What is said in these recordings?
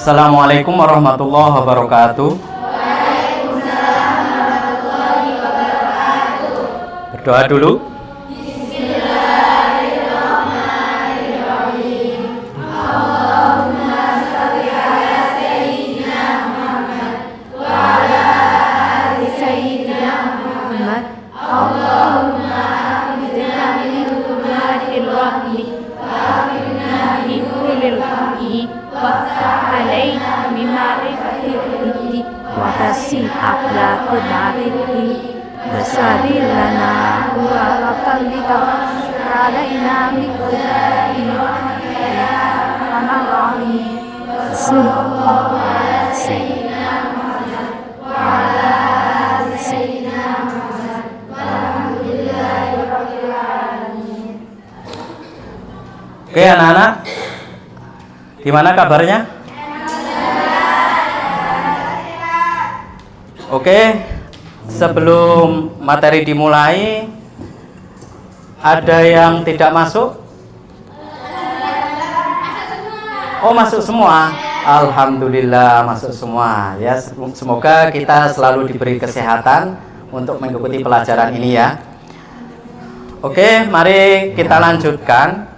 Assalamualaikum warahmatullahi wabarakatuh. Berdoa dulu. Wakasih akhlakul marifati wasadir lana wa qatalika alaina mikri ana rani sallallahu alaihi Oke anak-anak, gimana kabarnya? Oke, sebelum materi dimulai, ada yang tidak masuk? Oh, masuk semua. Alhamdulillah masuk semua. Ya, semoga kita selalu diberi kesehatan untuk mengikuti pelajaran ini ya. Oke, mari kita lanjutkan.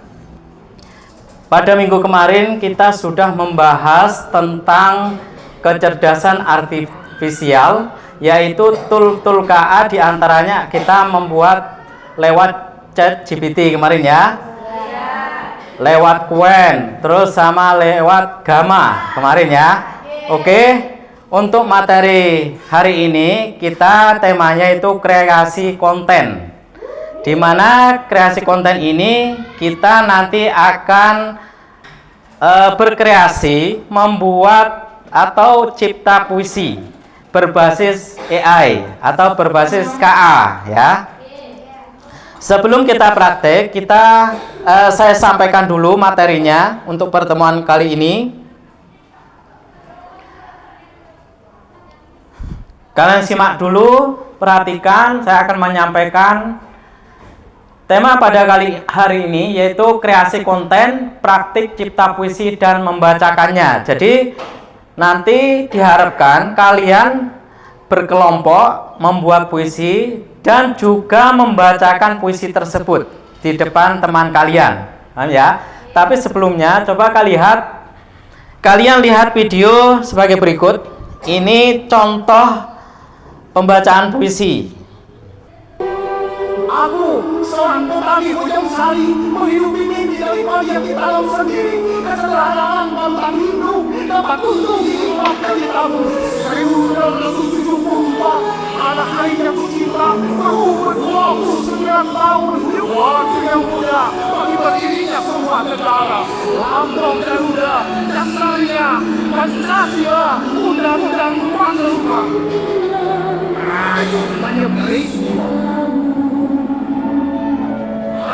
Pada minggu kemarin kita sudah membahas tentang kecerdasan artifisial, yaitu tool KA, diantaranya kita membuat lewat ChatGPT kemarin ya, lewat Qwen, terus sama lewat Gamma kemarin ya. Oke, untuk materi hari ini kita temanya itu kreasi konten, di mana kreasi konten ini kita nanti akan berkreasi membuat atau cipta puisi berbasis AI atau berbasis KA ya. Sebelum kita praktek, saya sampaikan dulu materinya untuk pertemuan kali ini. Kalian simak dulu, perhatikan, saya akan menyampaikan tema pada hari ini, yaitu kreasi konten, praktik cipta puisi dan membacakannya. Jadi nanti diharapkan kalian berkelompok membuat puisi dan juga membacakan puisi tersebut di depan teman kalian, ya. Tapi sebelumnya coba kalian lihat video sebagai berikut. Ini contoh pembacaan puisi. Aku, seorang petani ujung sari, menghidupi mimpi dari pagi yang kita dalam sendiri. Kesederhanaan pantang rindu, dapat untung diluapkan di tabung. 1974, anak air yang kucinta, berumur 29 tahun. Waktu yang muda, bagi berdirinya semua negara. Lambang Garuda, dasarnya Pancasila, undang-undang Panglima. Banyak peristiwa.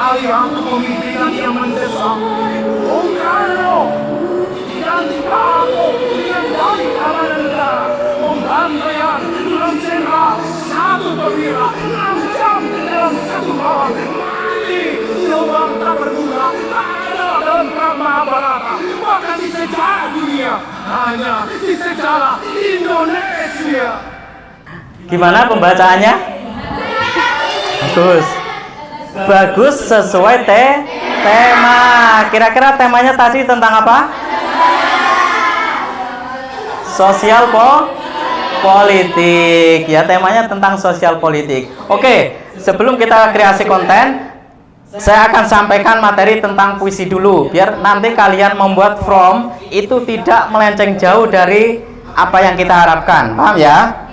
Aliran kepemimpinan yang mendesak, Bung Karno diganti Pak Harto dengan dari keamanan negara, pembantaian 6 jenderal, 1 perwira, 6 jam dalam 1 malam. Mati lubang tak berguna adalah dalam perang Mahabharata, bahkan di sejarah dunia, hanya di sejarah Indonesia. Gimana pembacaannya? Bagus, sesuai tema. Kira-kira temanya tadi tentang apa? Sosial politik. Ya, temanya tentang sosial politik. Oke, sebelum kita kreasi konten, saya akan sampaikan materi tentang puisi dulu, biar nanti kalian membuat from itu tidak melenceng jauh dari apa yang kita harapkan. Paham ya?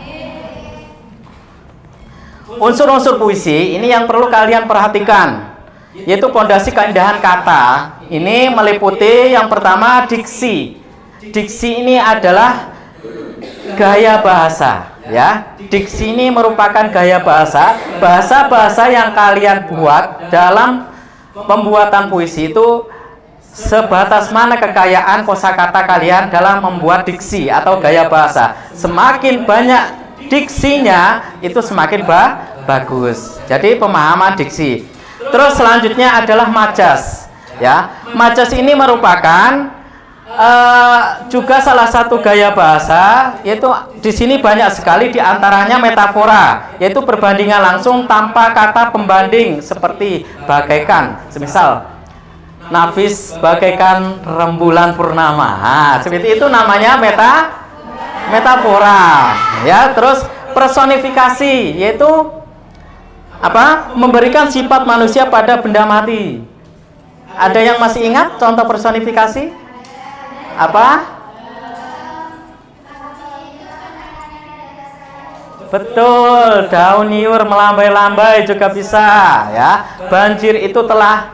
Unsur-unsur puisi ini yang perlu kalian perhatikan, yaitu pondasi keindahan kata. Ini meliputi yang pertama diksi. Diksi ini adalah gaya bahasa, ya. Diksi ini merupakan gaya bahasa yang kalian buat dalam pembuatan puisi itu. Sebatas mana kekayaan kosakata kalian dalam membuat diksi atau gaya bahasa. Semakin banyak diksinya itu semakin bagus. Jadi pemahaman diksi. Terus selanjutnya adalah majas. Ya, majas ini merupakan juga salah satu gaya bahasa, yaitu di sini banyak sekali diantaranya metafora, yaitu perbandingan langsung tanpa kata pembanding, seperti bagaikan, semisal nafis bagaikan rembulan purnama. Nah, seperti itu namanya metafora. Ya, terus personifikasi, yaitu apa? Memberikan sifat manusia pada benda mati. Ada yang masih ingat contoh personifikasi? Apa? Betul, daun niur melambai-lambai juga bisa, ya. Banjir itu telah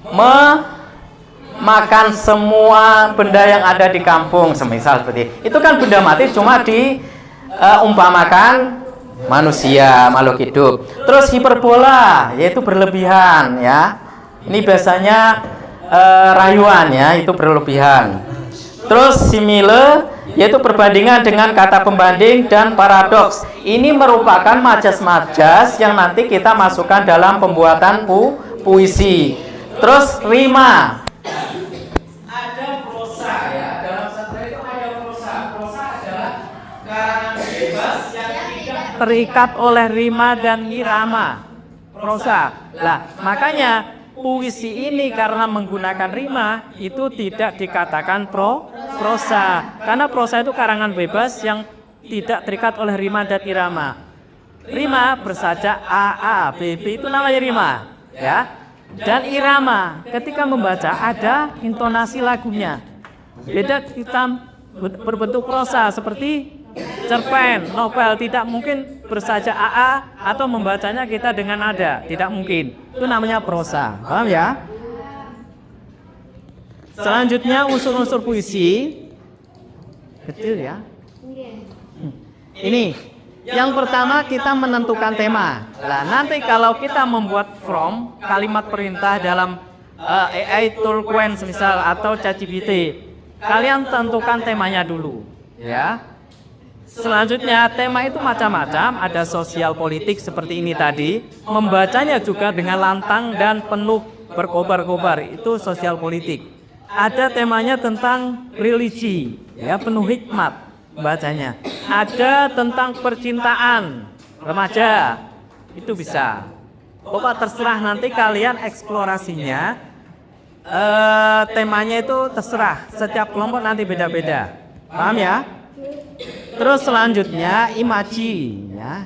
memakan semua benda yang ada di kampung, semisal seperti itu. Kan benda mati cuma diumpamakan manusia, makhluk hidup. Terus hiperbola, yaitu berlebihan, ya. Ini biasanya rayuan, ya, itu berlebihan. Terus simile, yaitu perbandingan dengan kata pembanding, dan paradoks. Ini merupakan majas-majas yang nanti kita masukkan dalam pembuatan puisi. Terus rima. Ada prosa, ya. Dalam sastra itu ada prosa. Prosa adalah karangan bebas yang tidak terikat oleh rima dan irama. Prosa. Lah, makanya puisi ini karena menggunakan rima itu tidak dikatakan prosa, karena prosa itu karangan bebas yang tidak terikat oleh rima dan irama. Rima bersajak A, B, B itu namanya rima, ya. Dan irama ketika membaca ada intonasi lagunya. Beda kita berbentuk prosa seperti cerpen, novel, tidak mungkin bersajak AA atau membacanya kita dengan nada, tidak mungkin. Itu namanya prosa, paham ya? Selanjutnya unsur-unsur puisi, betul ya? Ini, yang pertama kita menentukan tema. Nah, nanti kalau kita membuat from kalimat perintah dalam AI Toolquent misal atau ChatGPT, kalian tentukan temanya dulu, ya. Selanjutnya tema itu macam-macam, ada sosial politik seperti ini tadi, membacanya juga dengan lantang dan penuh berkobar-kobar, itu sosial politik. Ada temanya tentang religi, ya, penuh hikmat bacanya. Ada tentang percintaan remaja, itu bisa. Pokoknya terserah, nanti kalian eksplorasinya. Temanya itu terserah, setiap kelompok nanti beda-beda, paham ya? Terus selanjutnya imaji, ya.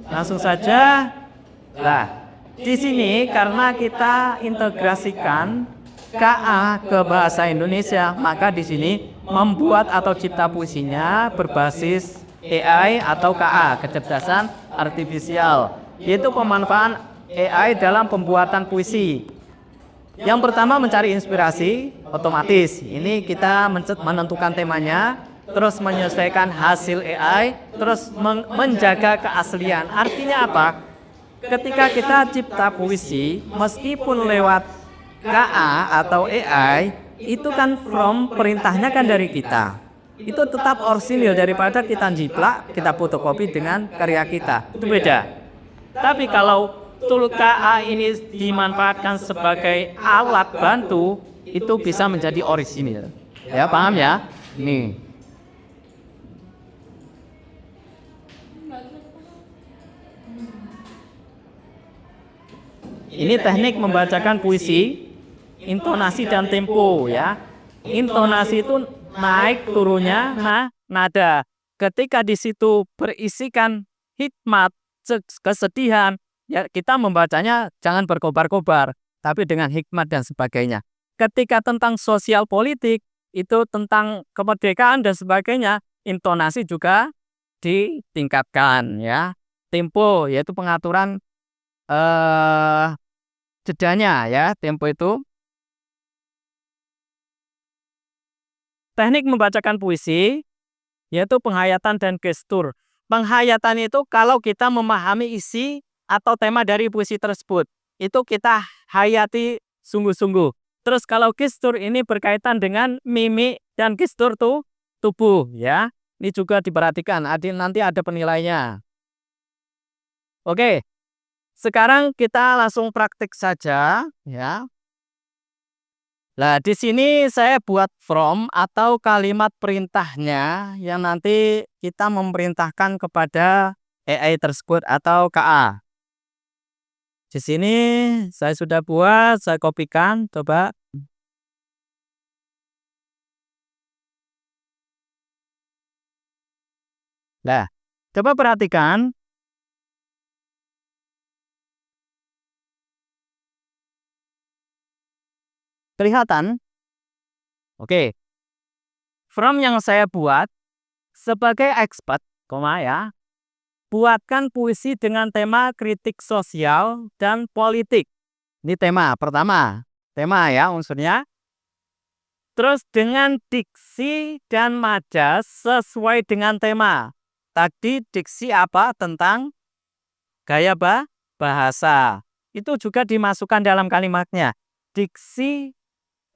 Langsung saja. Nah, di sini karena kita integrasikan KA ke bahasa Indonesia, maka di sini membuat atau cipta puisinya berbasis AI atau KA, kecerdasan artifisial, yaitu pemanfaatan AI dalam pembuatan puisi. Yang pertama mencari inspirasi, otomatis. Ini kita menentukan temanya, terus menyesuaikan hasil AI, terus menjaga keaslian. Artinya apa? Ketika kita cipta puisi, meskipun lewat KA atau AI, itu kan from perintahnya kan dari kita. Itu tetap orisinil daripada kita jiplak, kita fotokopi dengan karya kita. Itu beda. Tapi kalau tool KA ini dimanfaatkan sebagai alat bantu, itu bisa menjadi orisinil. Ya, paham ya? Nih. Ini teknik membacakan puisi, intonasi dan tempo, ya. Intonasi itu naik turunnya nada. Ketika di situ berisikan hikmat, kesedihan, ya kita membacanya jangan berkobar-kobar, tapi dengan hikmat dan sebagainya. Ketika tentang sosial politik, itu tentang kemerdekaan dan sebagainya, intonasi juga ditingkatkan, ya. Tempo yaitu pengaturan jedanya, ya. Tempo itu teknik membacakan puisi yaitu penghayatan dan gestur. Penghayatan itu kalau kita memahami isi atau tema dari puisi tersebut, itu kita hayati sungguh-sungguh. Terus kalau gestur ini berkaitan dengan mimik dan gestur tubuh, ya. Ini juga diperhatikan, nanti ada penilainya. Oke. Sekarang kita langsung praktik saja, ya. Nah, di sini saya buat from atau kalimat perintahnya yang nanti kita memerintahkan kepada AI tersebut atau KA. Di sini saya sudah buat, saya kopikan, coba. Nah, coba perhatikan. Kelihatan? Oke. From yang saya buat sebagai expert, ya, buatkan puisi dengan tema kritik sosial dan politik. Ini tema pertama. Tema ya unsurnya. Terus dengan diksi dan majas sesuai dengan tema. Tadi diksi apa? Tentang gaya bahasa. Itu juga dimasukkan dalam kalimatnya. Diksi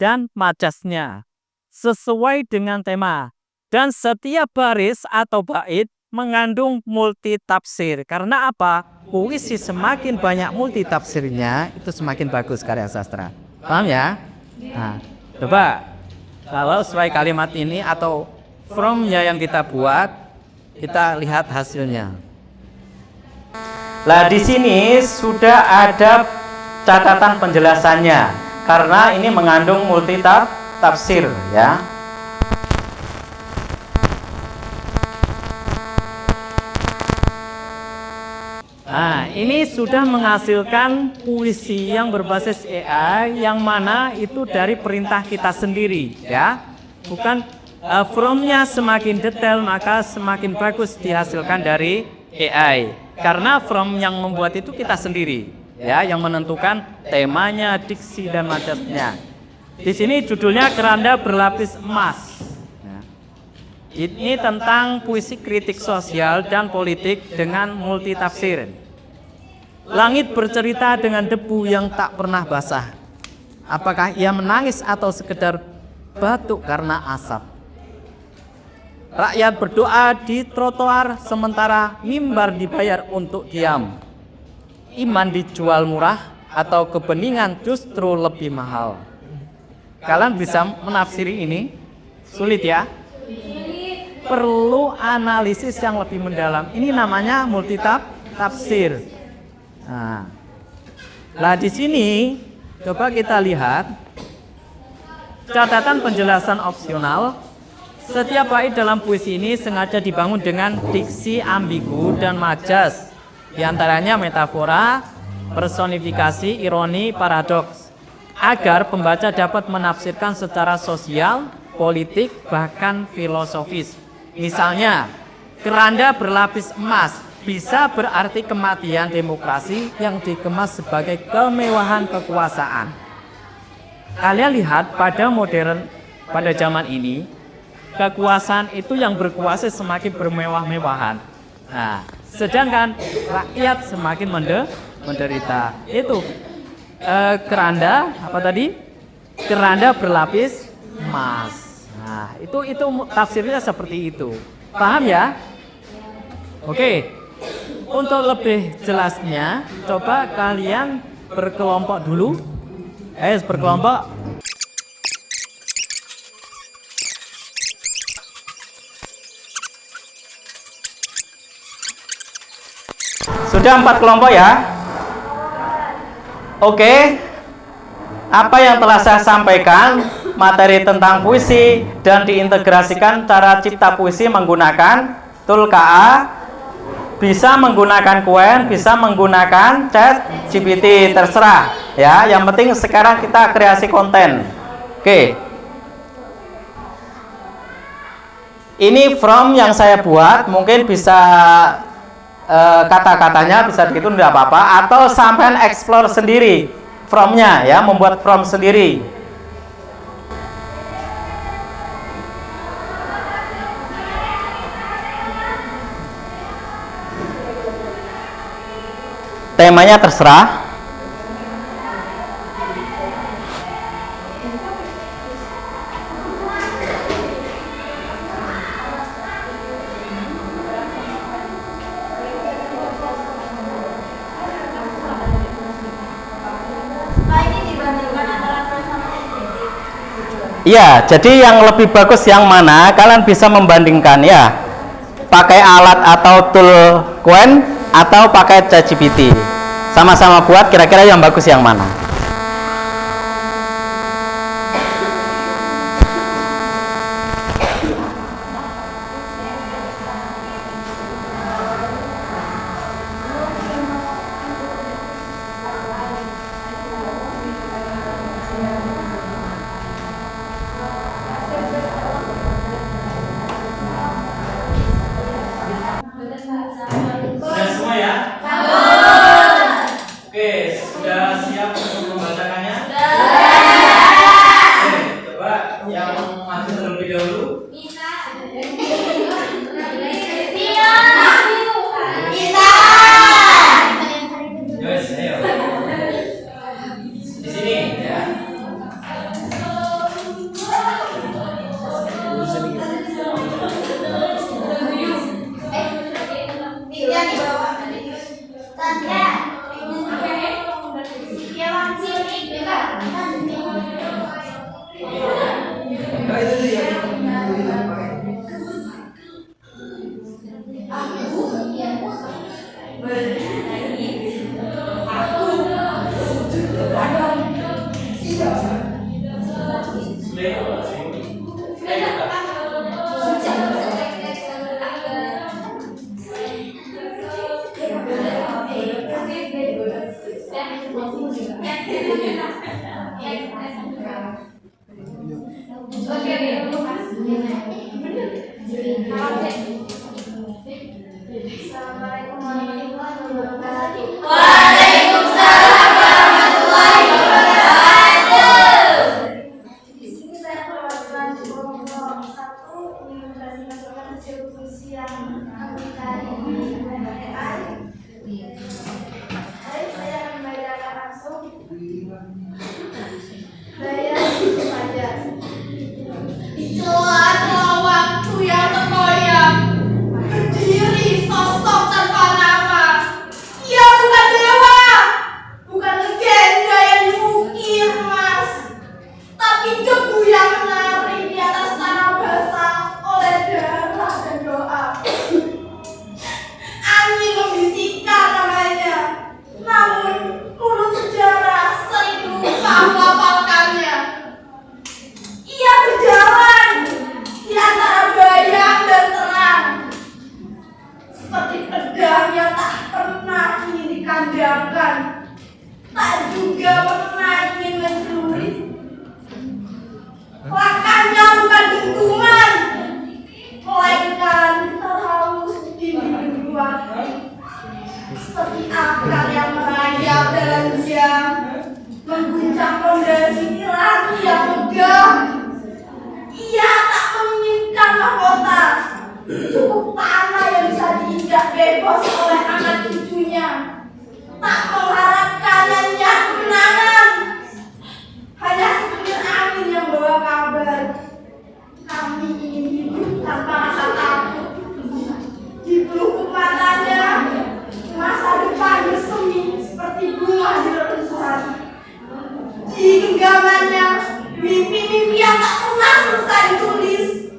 dan majasnya sesuai dengan tema. Dan setiap baris atau bait mengandung multi tafsir. Karena apa? Puisi semakin banyak multi tafsirnya, itu semakin bagus karya sastra. Paham ya? Nah, coba kalau sesuai kalimat ini atau from-nya yang kita buat, kita lihat hasilnya. Nah, di sini sudah ada catatan penjelasannya karena ini mengandung multi tafsir ya. Nah, ini sudah menghasilkan puisi yang berbasis AI yang mana itu dari perintah kita sendiri ya. Bukan from-nya semakin detail maka semakin bagus dihasilkan dari AI. Karena from yang membuat itu kita sendiri ya, yang menentukan temanya, diksi dan majasnya. Di sini judulnya Keranda Berlapis Emas. Ini tentang puisi kritik sosial dan politik dengan multi tafsir. Langit bercerita dengan debu yang tak pernah basah. Apakah ia menangis atau sekedar batuk karena asap? Rakyat berdoa di trotoar sementara mimbar dibayar untuk diam. Iman dijual murah atau kebeningan justru lebih mahal? Kalian bisa menafsiri ini? Sulit ya? Perlu analisis yang lebih mendalam. Ini namanya multi tafsir. Nah, di sini coba kita lihat catatan penjelasan opsional. Setiap bait dalam puisi ini sengaja dibangun dengan diksi ambigu dan majas. Di antaranya metafora, personifikasi, ironi, paradoks, agar pembaca dapat menafsirkan secara sosial, politik, bahkan filosofis. Misalnya, keranda berlapis emas bisa berarti kematian demokrasi yang dikemas sebagai kemewahan kekuasaan. Kalian lihat pada zaman ini, kekuasaan itu yang berkuasa semakin bermewah-mewahan. Nah, sedangkan rakyat semakin menderita. Itu keranda apa tadi? Keranda berlapis emas. Nah, itu tafsirnya seperti itu. Paham ya? Oke. Untuk lebih jelasnya, coba kalian berkelompok dulu. Berkelompok. Sudah 4 kelompok ya? Oke. Apa yang telah saya sampaikan, materi tentang puisi dan diintegrasikan cara cipta puisi menggunakan tool KA, bisa menggunakan Qwen, bisa menggunakan ChatGPT, terserah ya. Yang penting sekarang kita kreasi konten. Oke. Ini from yang saya buat, mungkin bisa kata-katanya bisa dihitung tidak apa-apa, atau sampai explore sendiri from-nya ya, membuat from sendiri. Temanya terserah. Iya, jadi yang lebih bagus yang mana? Kalian bisa membandingkan ya. Pakai alat atau tool Qwen atau pakai ChatGPT. Sama-sama buat, kira-kira yang bagus yang mana? Sudah semua ya? Oke, sudah siap untuk membacakannya? Oke, coba yang maju terlebih dahulu. Yes, ayo. Di sini ya. Seperti akar yang merayap dalam jam, mengguncang fondasi ratu yang megah. Ia tak menginginkan mahkota, cukup tanah yang bisa diinjak bebas oleh anak cucunya. Tak mengharapkannya kemenangan, hanya segelintir angin yang bawa kabar. Kami ingin hidup tanpa rasa takut. Di pelupuk matanya, masa depan bersemi seperti bunga di reruntuhan. Di genggamannya, mimpi-mimpi yang tak pernah selesai ditulis.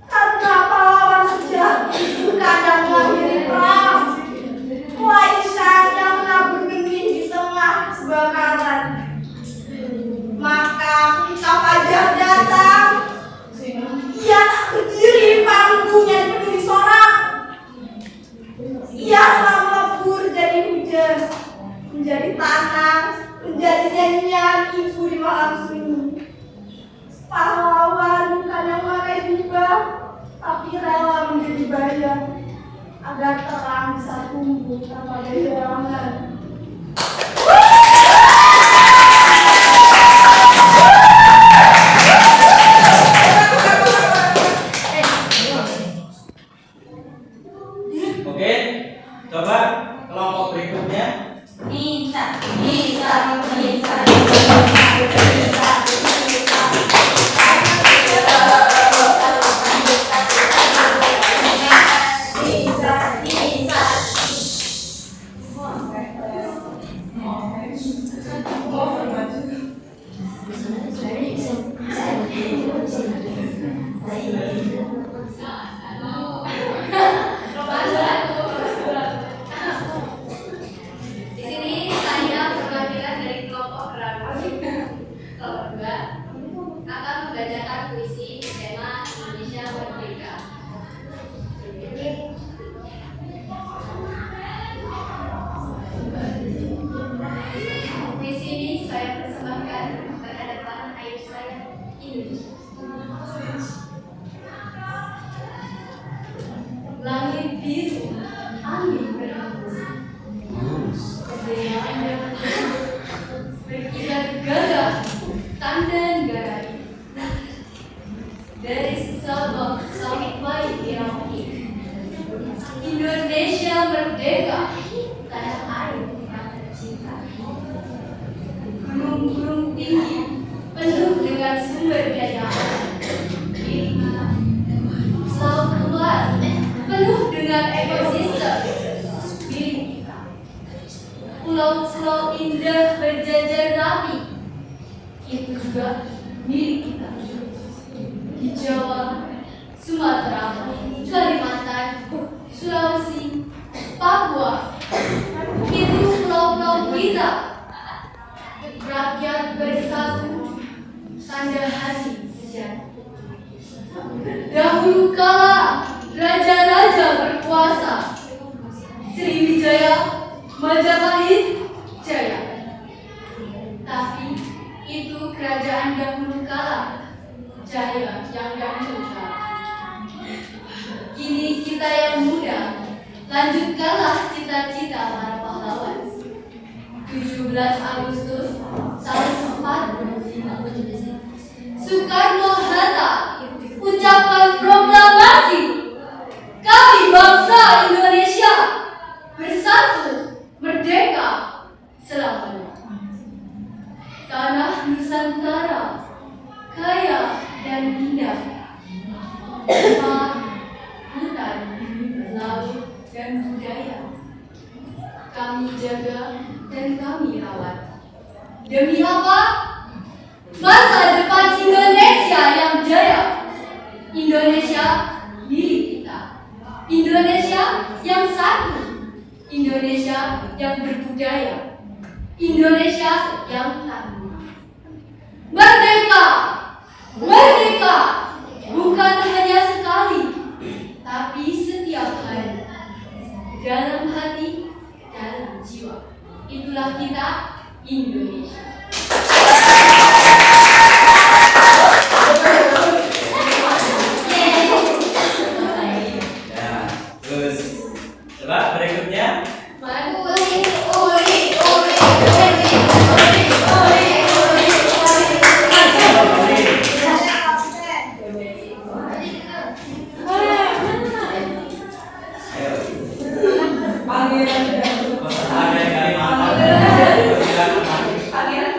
Karena pahlawan sejati kadang mengakhiri perang. Waisyah yang menabur benih di tengah kebakaran. Maka ketika fajar datang, ia tak berdiri panggungnya dipenuhi sorak. Ia telah melebur jadi hujan, menjadi tanah, menjadi nyanyian ibu di malam sunyi. Pahlawan bukan yang memakai jubah, tapi rela menjadi bayang agar terang bisa tumbuh tanpa bayangan. Oke, coba kelompok berikutnya. Bisa, bisa, bisa. Langit biru, angin berhembus. Kedeangan berkilat gagah, tanda negara. Dari Sabang sampai Merauke, Indonesia merdeka, tanah air yang tercinta. Gunung-gunung tinggi penuh dengan sumber daya. Laut luas penuh dengan ekosistem milik kita. Pulau-pulau indah berjajar rapi, itu juga milik kita. Di Jawa, Sumatera, Kalimantan, Sulawesi, Papua, itu pulau-pulau kita. Rakyat bersatu, tanda hasil sejarah. Dahulu kala raja-raja berkuasa, Sriwijaya, Majapahit, Jaya. Tapi itu kerajaan dahulu kala, Jaya yang dahulu kala. Kini kita yang muda, lanjutkanlah cita-cita para pahlawan. 17 Agustus tahun 1945, Soekarno-Hatta ucapkan proklamasi, kami bangsa Indonesia bersatu, merdeka selamanya. Tanah Nusantara kaya dan indah, rumah, hutan, laut, dan budaya. Kami jaga dan kami rawat. Demi apa? Masa depan Indonesia yang jaya. Indonesia milik kita. Indonesia yang satu. Indonesia yang berbudaya. Indonesia yang tangguh. Merdeka! Merdeka! Bukan hanya sekali, tapi setiap hari. Dalam hati, dalam jiwa. Itulah kita, Indonesia. Terus, coba berikutnya. Pangeran Ada yang Kalimantan. Silakan. Pangeran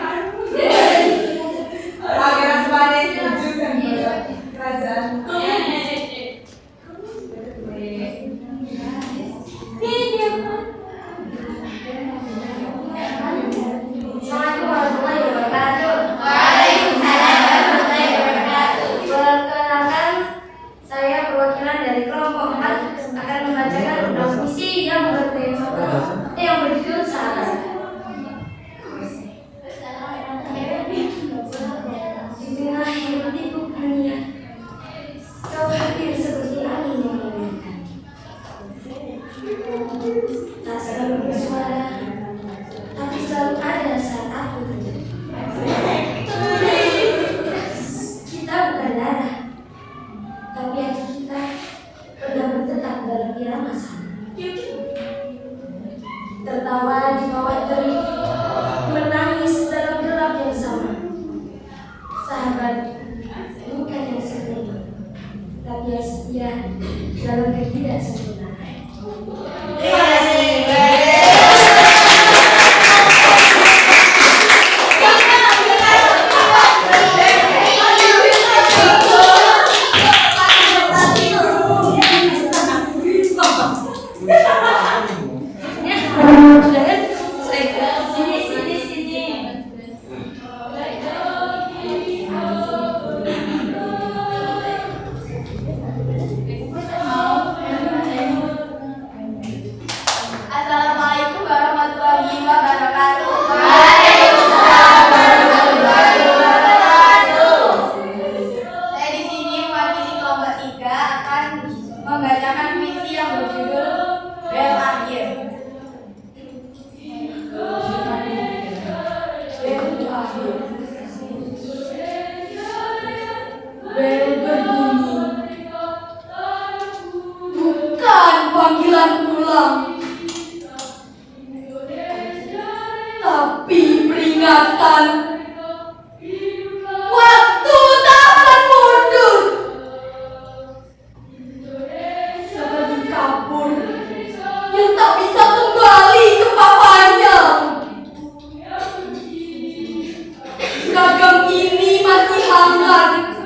beban.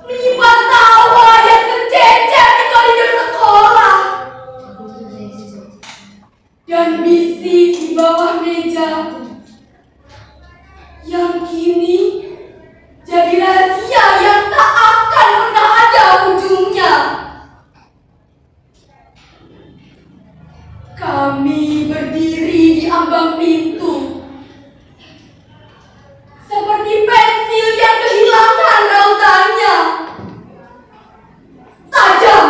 5 tahun yang tercecer di koridor sekolah. Dan misi di bawah meja yang kini jadi rahasia yang tak akan pernah ada ujungnya. Kami berdiri di ambang pintu seperti pensil yang kehilangan rautannya. Tajam,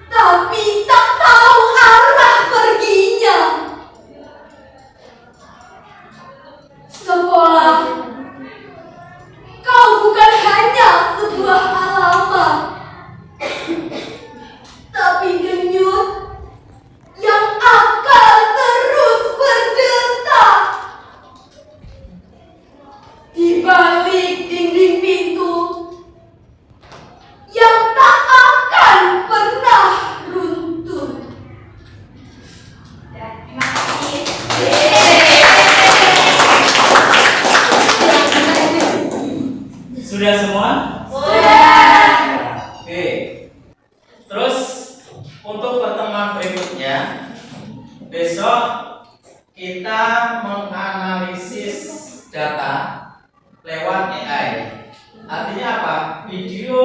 tapi tak tahu arah perginya. Sekolah, kau bukan hanya sebuah alamat, tapi denyut yang akan terus berdetak. Di balik dinding pintu yang tak akan pernah runtuh. Terima kasih. Sudah semua? Sudah. Oke. Terus untuk pertemuan berikutnya besok kita menganalisis data lewat AI. Artinya apa? Video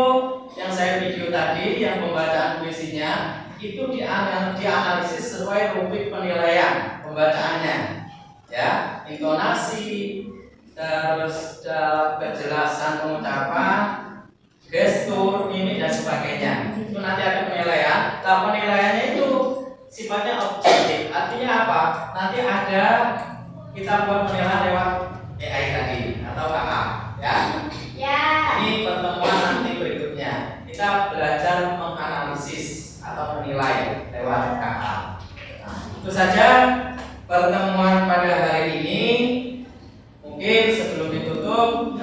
yang saya video tadi yang pembacaan puisinya itu dianalisis sesuai rubrik penilaian pembacaannya, ya, intonasi, terus kejelasan pengucapan, gestur, mimik dan sebagainya. Itu nanti ada penilaian. Nah, penilaiannya itu sifatnya objektif. Artinya apa? Nanti ada kita buat penilaian lewat AI tadi atau KA, ya. Ya. Ini pertemuan nanti berikutnya. Kita belajar menganalisis atau menilai lewat KA. Nah, itu saja pertemuan pada hari ini. Mungkin sebelum ditutup